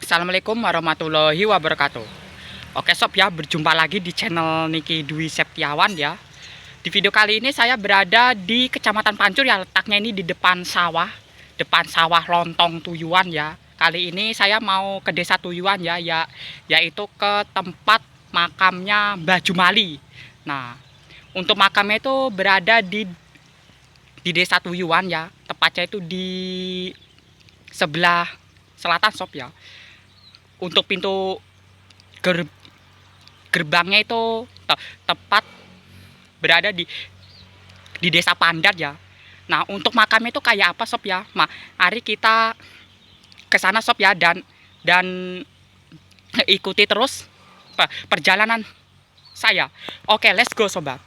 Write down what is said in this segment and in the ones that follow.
Assalamualaikum warahmatullahi wabarakatuh. Oke sob ya, berjumpa lagi di channel Niki Dwi Septiawan ya. Di video kali ini saya berada di Kecamatan Pancur ya, letaknya ini di depan sawah Lontong Tuyuan ya. Kali ini saya mau ke Desa Tuyuan ya, yaitu ke tempat makamnya Mbah Jumali. Nah, untuk makamnya itu berada di Desa Tuyuan ya, tepatnya itu di sebelah selatan sob ya. Untuk pintu ger gerbangnya itu tepat berada di Desa Pandat ya. Nah, untuk makamnya itu kayak apa sob ya? Mari kita ke sana sob ya, dan ikuti terus perjalanan saya. Oke, let's go sobat.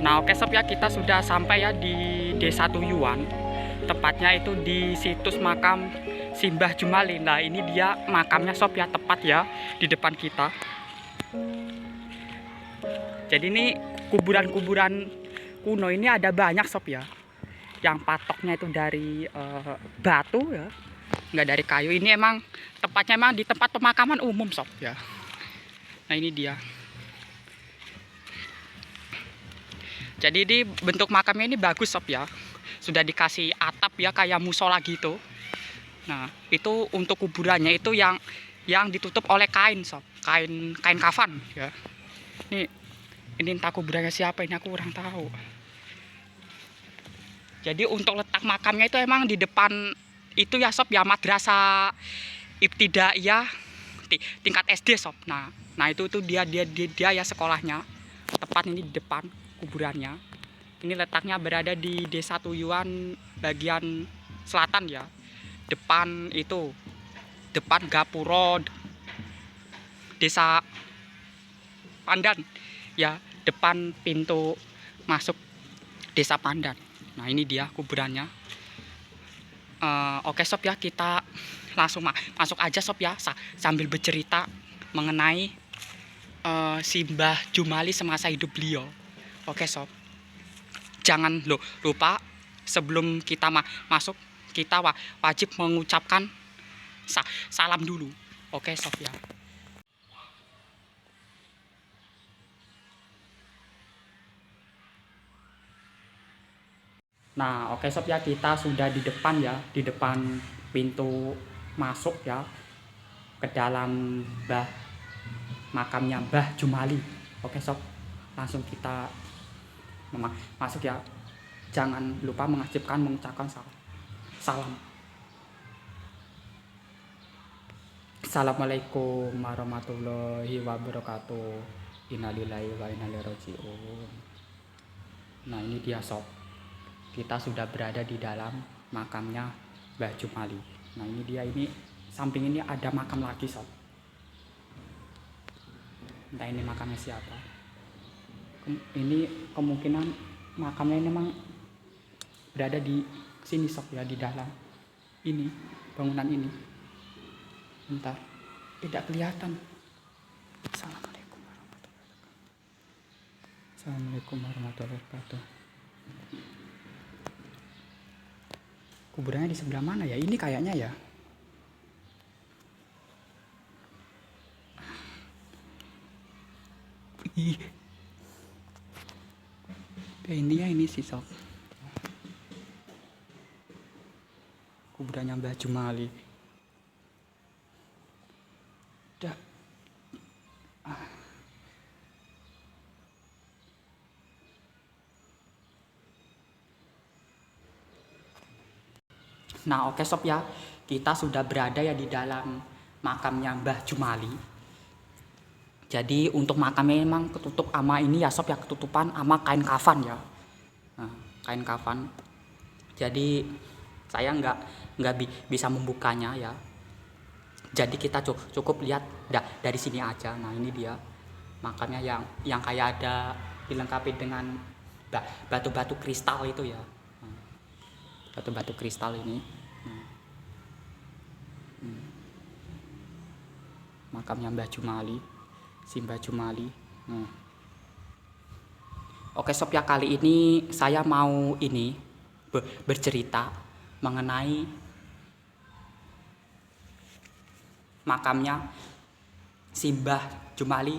Nah, oke sob ya, kita sudah sampai ya di Desa Tuyuan. Tepatnya itu di situs makam Simbah Jumali. Nah, ini dia makamnya sob ya, tepat ya di depan kita. Jadi ini kuburan-kuburan kuno ini ada banyak sob ya. Yang patoknya itu dari batu ya, nggak dari kayu. Ini emang tepatnya emang di tempat pemakaman umum sob ya. Nah, ini dia. Jadi di bentuk makamnya ini bagus sob ya. Sudah dikasih atap ya, kayak musola gitu. Nah, itu untuk kuburannya itu yang ditutup oleh kain sob. Kain kafan ya. Ini entah kuburannya siapa, ini aku kurang tahu. Jadi untuk letak makamnya itu emang di depan itu ya sob ya, Madrasah Ibtidaiyah tingkat SD sob. Nah itu dia ya sekolahnya. Tepat ini di depan kuburannya. Ini letaknya berada di Desa Tuyuan bagian selatan ya. Depan Gapuro Desa Pandan ya, depan pintu masuk Desa Pandan. Nah, ini dia kuburannya. Oke sob ya, kita langsung masuk aja sob ya, sambil bercerita mengenai Simbah Jumali semasa hidup beliau. Oke sob, jangan lupa sebelum kita masuk, kita wajib mengucapkan salam dulu. Oke sob ya. Nah, oke sob ya, kita sudah di depan ya, di depan pintu masuk ya ke dalam makamnya Mbah Jumali. Oke sob, langsung kita masuk ya. Jangan lupa mengucapkan salam. Assalamualaikum warahmatullahi wabarakatuh. Innalillahi wa inna ilaihi raji'un. Nah, ini dia sob. Kita sudah berada di dalam makamnya Mbah Jumali. Nah, ini dia, ini samping ini ada makam lagi sob. Entah ini makamnya siapa. Ini kemungkinan makamnya ini memang berada di sini sob ya, di dalam ini bangunan ini. Bentar, tidak kelihatan. Assalamualaikum warahmatullahi wabarakatuh. Kuburannya di sebelah mana ya? Ini kayaknya ya. Ih. Intinya ini sih sob. Kuburannya Mbah Jumali. Dah. Nah oke sob ya, kita sudah berada ya di dalam makamnya Mbah Jumali. Jadi untuk makamnya memang ketutup sama ini ya sob ya, ketutupan sama kain kafan ya. Nah, kain kafan. Jadi saya nggak bisa membukanya ya. Jadi kita cukup lihat dari sini aja. Nah ini dia makamnya yang kayak ada dilengkapi dengan batu-batu kristal itu ya. Batu-batu kristal ini. Makamnya Mbah Jumali, si Mbah Jumali. Oke sob ya, kali ini saya mau ini bercerita mengenai makamnya si Mbah Jumali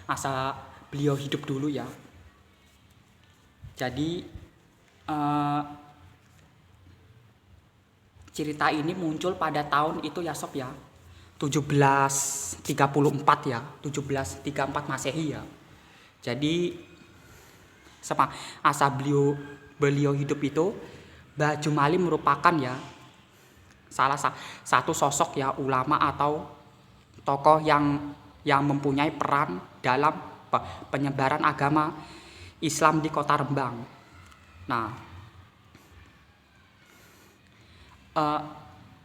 masa beliau hidup dulu ya. Jadi cerita ini muncul pada tahun itu ya sob ya, 1734 ya, 1734 Masehi ya. Jadi masa beliau hidup itu, Mbah Jumali merupakan ya salah satu sosok ya ulama atau tokoh yang mempunyai peran dalam penyebaran agama Islam di Kota Rembang. Nah,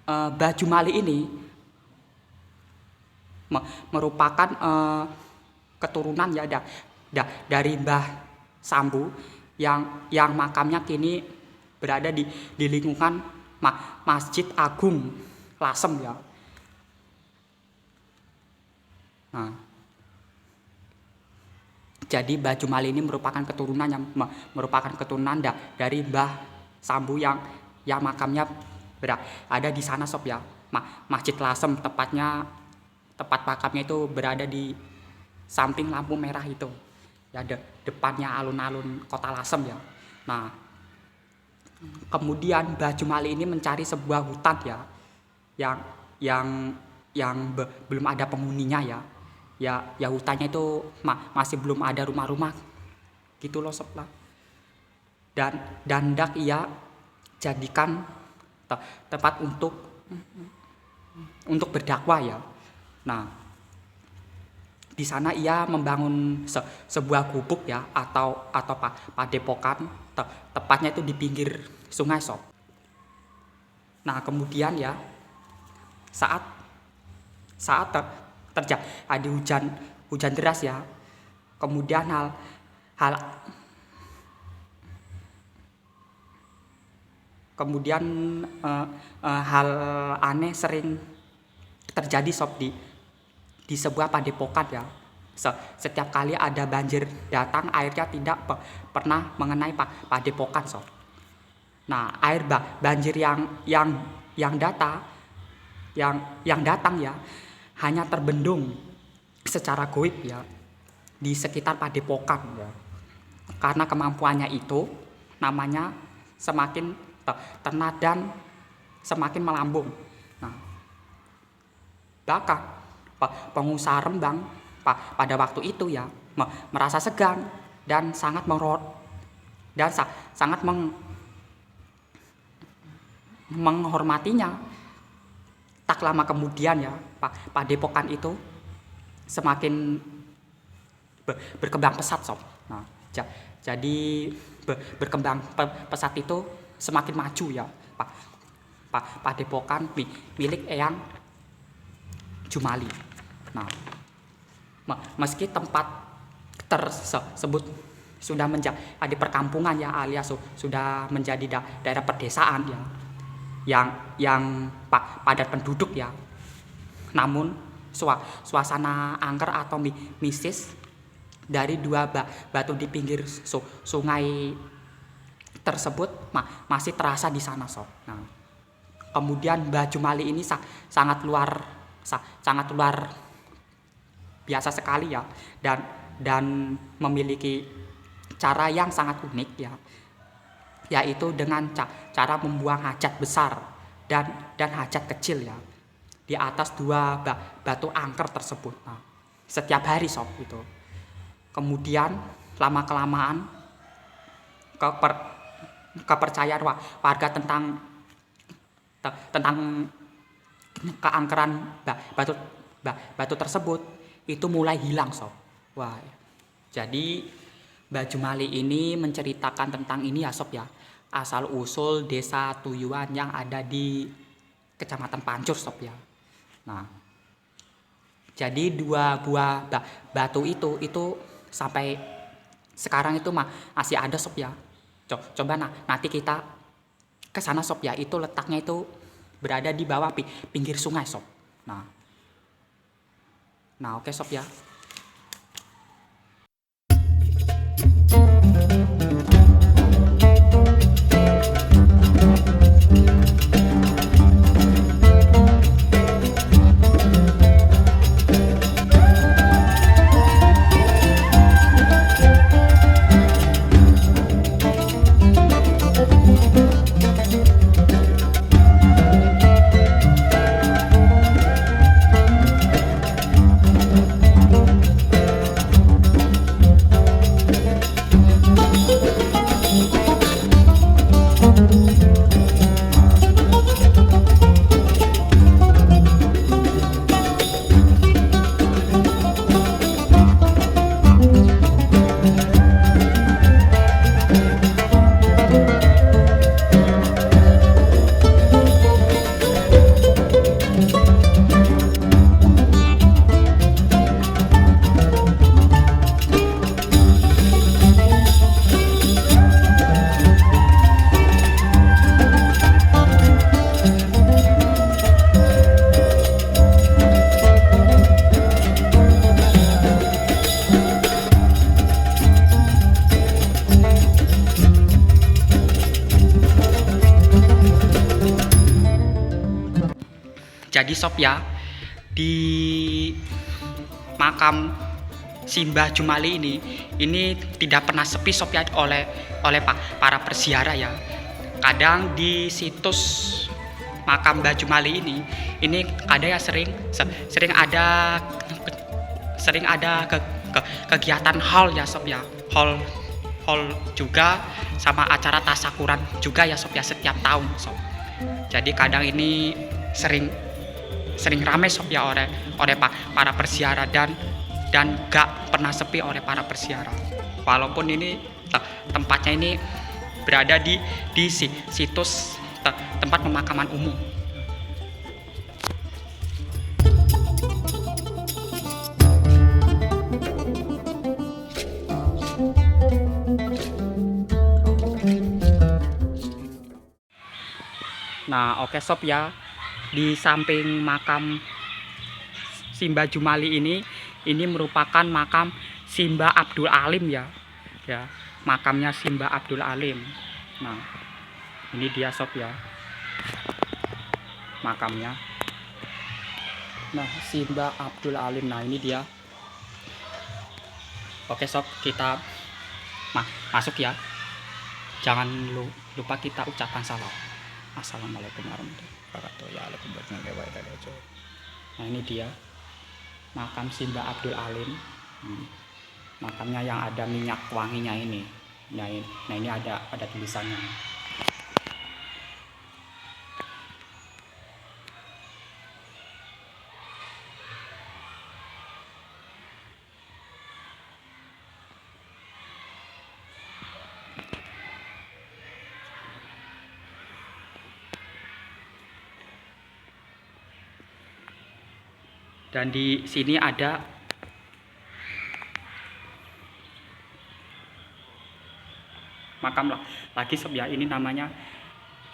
Mbah Jumali ini merupakan keturunan ya dari Mbah Sambu yang makamnya kini berada di lingkungan Masjid Agung Lasem ya. Nah, jadi Mbah Jumali ini merupakan keturunan dari Mbah Sambu yang makamnya ada di sana sob ya. Masjid Lasem, tempat makamnya itu berada di samping lampu merah itu ya, depannya alun-alun Kota Lasem ya. Nah, kemudian Mbah Jumali ini mencari sebuah hutan ya yang belum ada penghuninya ya hutannya itu masih belum ada rumah-rumah gitu loh sob lah. Dan hendak ia jadikan tempat untuk berdakwah ya. Nah, di sana ia membangun sebuah gubuk ya atau padepokan, tepatnya itu di pinggir sungai sob. Nah, kemudian ya saat terjadi hujan deras ya, kemudian hal aneh sering terjadi sob di sebuah padepokan ya. Setiap kali ada banjir datang, airnya tidak pernah mengenai padepokan sob. Nah, air banjir yang datang ya hanya terbendung secara goib ya di sekitar padepokan ya. Karena kemampuannya itu namanya semakin tenat dan semakin melambung. Nah, bahkan pengusaha Rembang pada waktu itu ya merasa segan dan sangat menghormatinya. Tak lama kemudian ya padepokan itu semakin berkembang pesat sob. Nah, jadi berkembang pesat itu semakin maju ya padepokan milik Eyang Jumali. Nah, meski tempat tersebut sudah menjadi perkampungan ya, alias sudah menjadi daerah pedesaan ya yang padat penduduk ya, namun suasana angker atau mistis dari dua batu di pinggir sungai tersebut masih terasa di sana sob. Nah, kemudian Mbah Jumali ini sangat luar biasa sekali ya, dan memiliki cara yang sangat unik ya, yaitu dengan cara membuang hajat besar dan hajat kecil ya di atas dua batu angker tersebut. Nah, setiap hari sob itu. Kemudian lama kelamaan kepercayaan warga tentang keangkeran batu tersebut itu mulai hilang sob. Wah, jadi Mbah Jumali ini menceritakan tentang ini ya sob ya, asal usul desa Tuyuan yang ada di Kecamatan Pancur sob ya. Nah, jadi dua buah batu itu sampai sekarang itu masih ada sob ya. Coba nanti kita ke sana sob ya, itu letaknya itu berada di bawah pinggir sungai sob. Nah oke sob ya. Jadi sob ya, di makam Simbah Jumali ini tidak pernah sepi sob ya oleh para perziarah ya. Kadang di situs makam Mbah Jumali ini kadang ya sering ada kegiatan haul ya sob ya, haul juga sama acara tasakuran juga ya sob ya setiap tahun sob. Jadi kadang ini sering ramai sob ya oleh para perziarah dan gak pernah sepi oleh para perziarah. Walaupun ini tempatnya ini berada di situs tempat pemakaman umum. Nah oke sob ya, di samping makam Simbah Jumali ini merupakan makam Simbah Abdul Alim ya, makamnya Simbah Abdul Alim. Nah ini dia sob ya makamnya. Nah Simbah Abdul Alim, nah ini dia. Oke sob, kita masuk ya. Jangan lupa kita ucapkan salam. Assalamualaikum warahmatullahi wabarakatuh. Nah ini dia makam Simbah Abdul Alim. Makamnya yang ada minyak wanginya ini. Nah ini ada tulisannya. Dan di sini ada makam lagi sob ya, ini namanya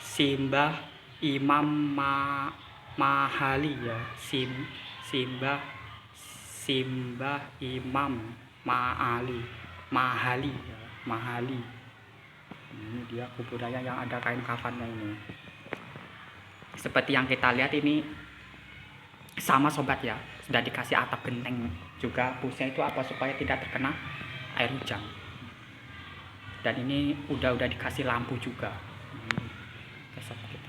Simbah Imam Mahali ya, Simbah Imam Mahali ya, Mahali. Ini dia kuburannya yang ada kain kafannya ini. Seperti yang kita lihat ini sama sobat ya, sudah dikasih atap genteng juga. Fungsinya itu apa? Supaya tidak terkena air hujan. Dan ini udah dikasih lampu juga. Besok kita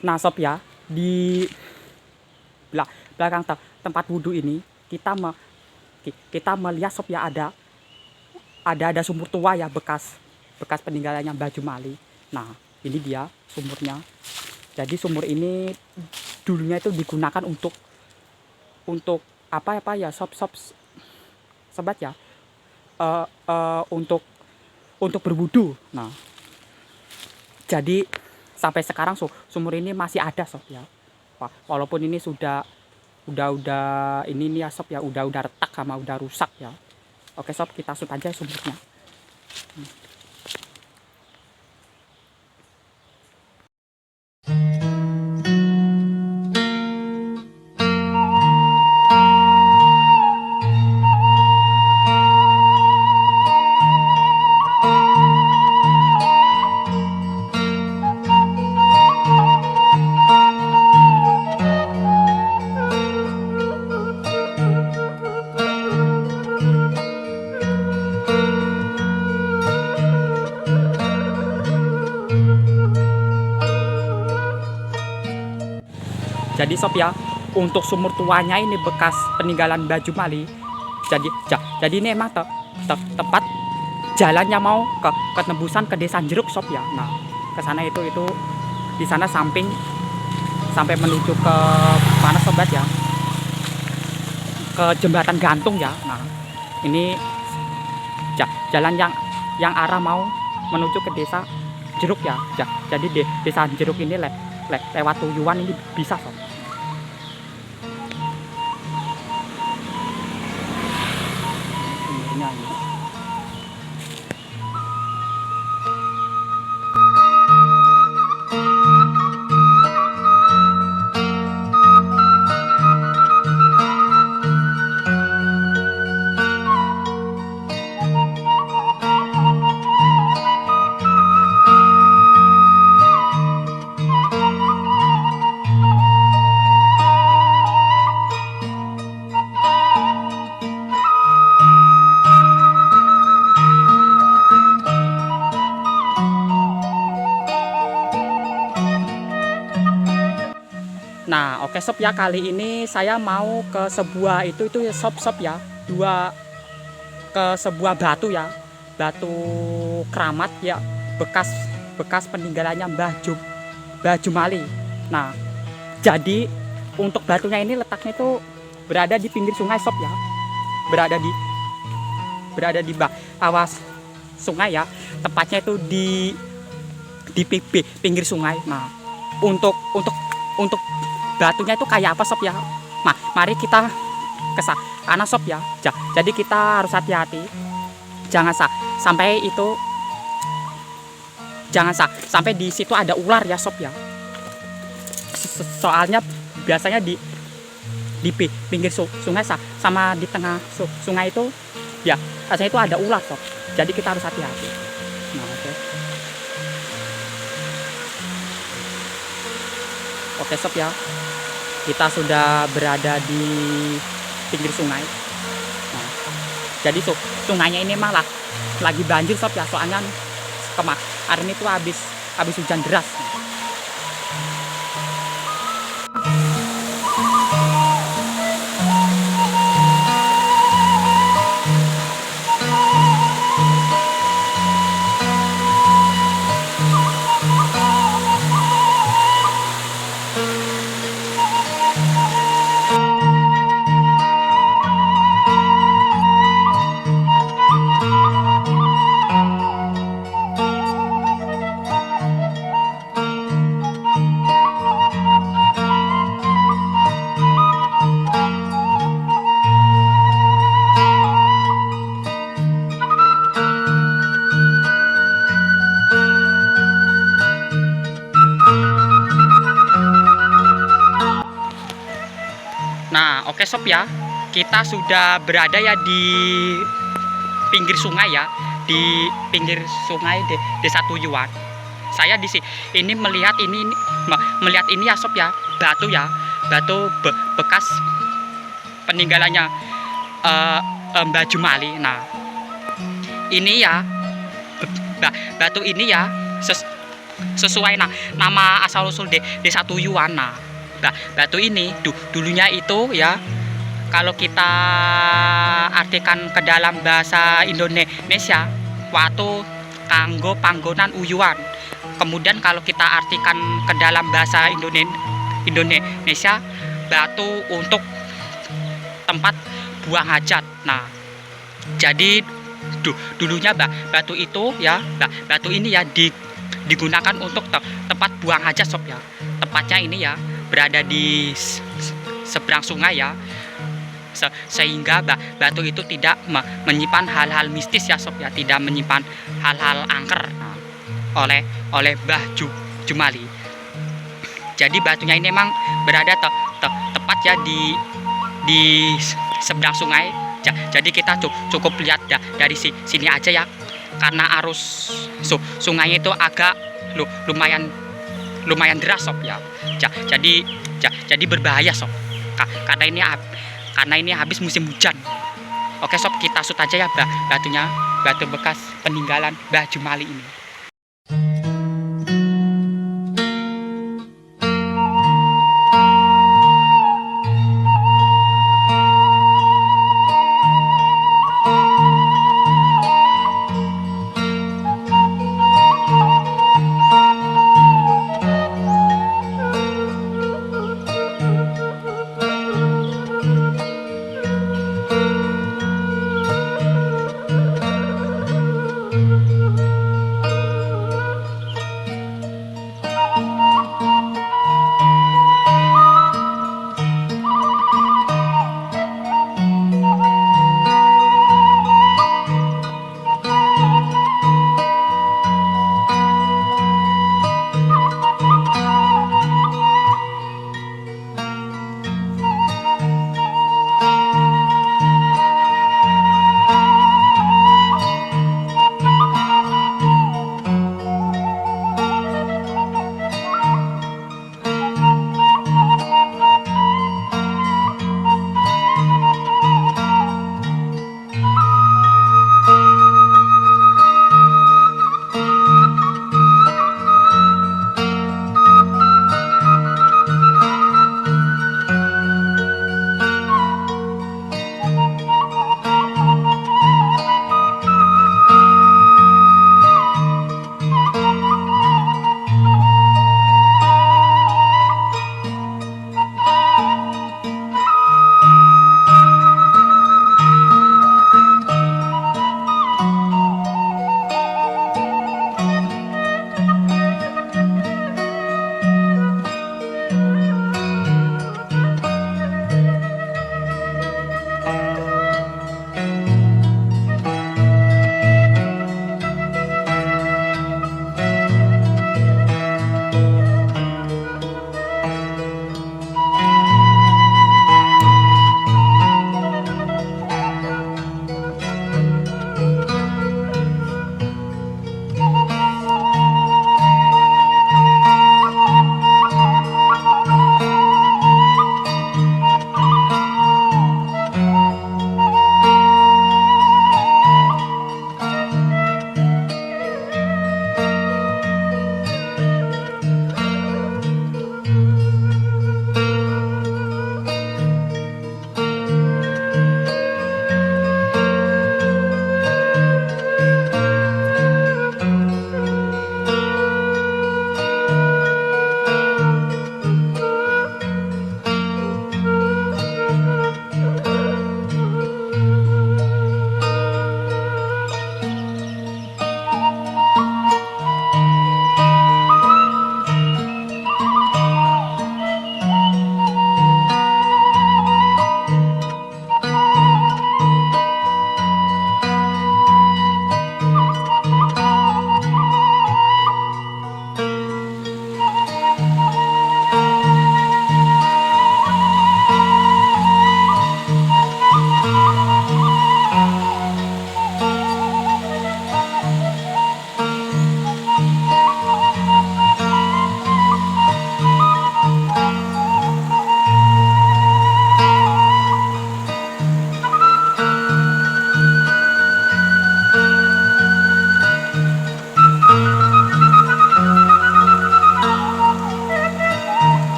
Nah sob ya, di belakang tempat wudhu ini kita melihat sob ya, ada sumur tua ya, bekas peninggalannya Mbah Jumali. Nah ini dia sumurnya. Jadi sumur ini dulunya itu digunakan untuk apa ya sobat ya, untuk berwudu. Nah jadi sampai sekarang sumur ini masih ada sob ya. Walaupun ini udah ini nih ya sob ya, udah retak sama udah rusak ya. Oke sob, kita shoot aja sumurnya. Jadi sob ya, untuk sumur tuanya ini bekas peninggalan Mbah Jumali. Jadi ini emang tepat jalannya mau ke tembusan ke Desa Jeruk sob ya. Nah, ke sana itu di sana sampai menuju ke mana sobat ya? Ke Jembatan Gantung ya. Nah, ini jalan yang arah mau menuju ke Desa Jeruk ya. Jadi Desa Jeruk ini lewat Tuyuan ini bisa sob. Nah, oke sob ya, kali ini saya mau ke sebuah itu ya sob ya, ke sebuah batu ya, batu keramat ya, bekas peninggalannya Mbah Jumali. Nah, jadi untuk batunya ini letaknya itu berada di pinggir sungai sob ya, berada di awas sungai ya, tempatnya itu di pinggir sungai. Nah, untuk batunya itu kayak apa sob ya? Mari kita ke sana sob ya. Jadi kita harus hati-hati, jangan sampai di situ ada ular ya sob ya. Soalnya biasanya di pinggir sungai sama di tengah sungai itu ya rasanya itu ada ular sob, jadi kita harus hati-hati. Nah, oke sob ya, kita sudah berada di pinggir sungai. Nah, jadi sungainya ini malah lagi banjir sob ya, soalnya kemarin itu habis hujan deras. Nah, oke sob ya, kita sudah berada ya di pinggir sungai ya, di pinggir sungai Desa Tuyuan. Saya di sini melihat ini ya sob ya, batu bekas peninggalannya Mbah Jumali. Nah, ini ya batu ini ya sesuai nama asal usul Desa Tuyuan. Nah, batu ini dulunya itu ya, kalau kita artikan ke dalam bahasa Indonesia, waktu kanggo panggonan uyuan. Kemudian kalau kita artikan ke dalam bahasa Indonesia, batu untuk tempat buang hajat. Nah, jadi dulunya batu itu ya, batu ini ya digunakan untuk tempat buang hajat sob ya. Tempatnya ini ya berada di seberang sungai ya, sehingga batu itu tidak menyimpan hal-hal mistis ya sob ya, tidak menyimpan hal-hal angker. Nah, oleh Mbah Jumali. Jadi batunya ini memang berada tepat ya di seberang sungai. Jadi kita cukup lihat dari sini aja ya, karena arus sungai itu agak lumayan deras sob ya. Jadi berbahaya sob, karena ini habis musim hujan. Oke sob, kita shoot aja ya batunya, batu bekas peninggalan Mbah Jumali ini.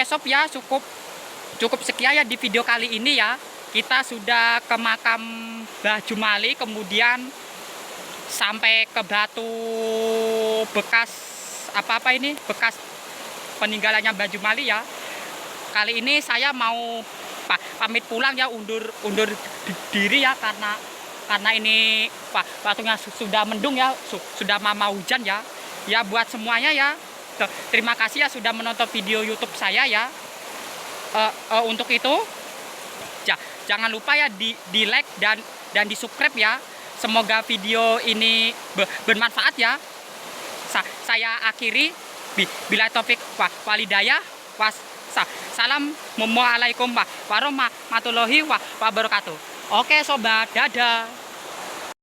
Oke sob ya, cukup sekian ya di video kali ini ya. Kita sudah ke makam Mbah Jumali, kemudian sampai ke batu bekas apa-apa ini, bekas peninggalannya Mbah Jumali ya. Kali ini saya mau pamit pulang ya, undur diri ya, karena ini batunya sudah mendung ya, sudah mau hujan ya. Ya buat semuanya ya, terima kasih ya sudah menonton video YouTube saya ya. Untuk itu jangan lupa ya di like dan di subscribe ya. Semoga video ini bermanfaat ya. Saya akhiri, bila topik walidayah, salam warahmatullahi wabarakatuh. Oke sobat, dadah.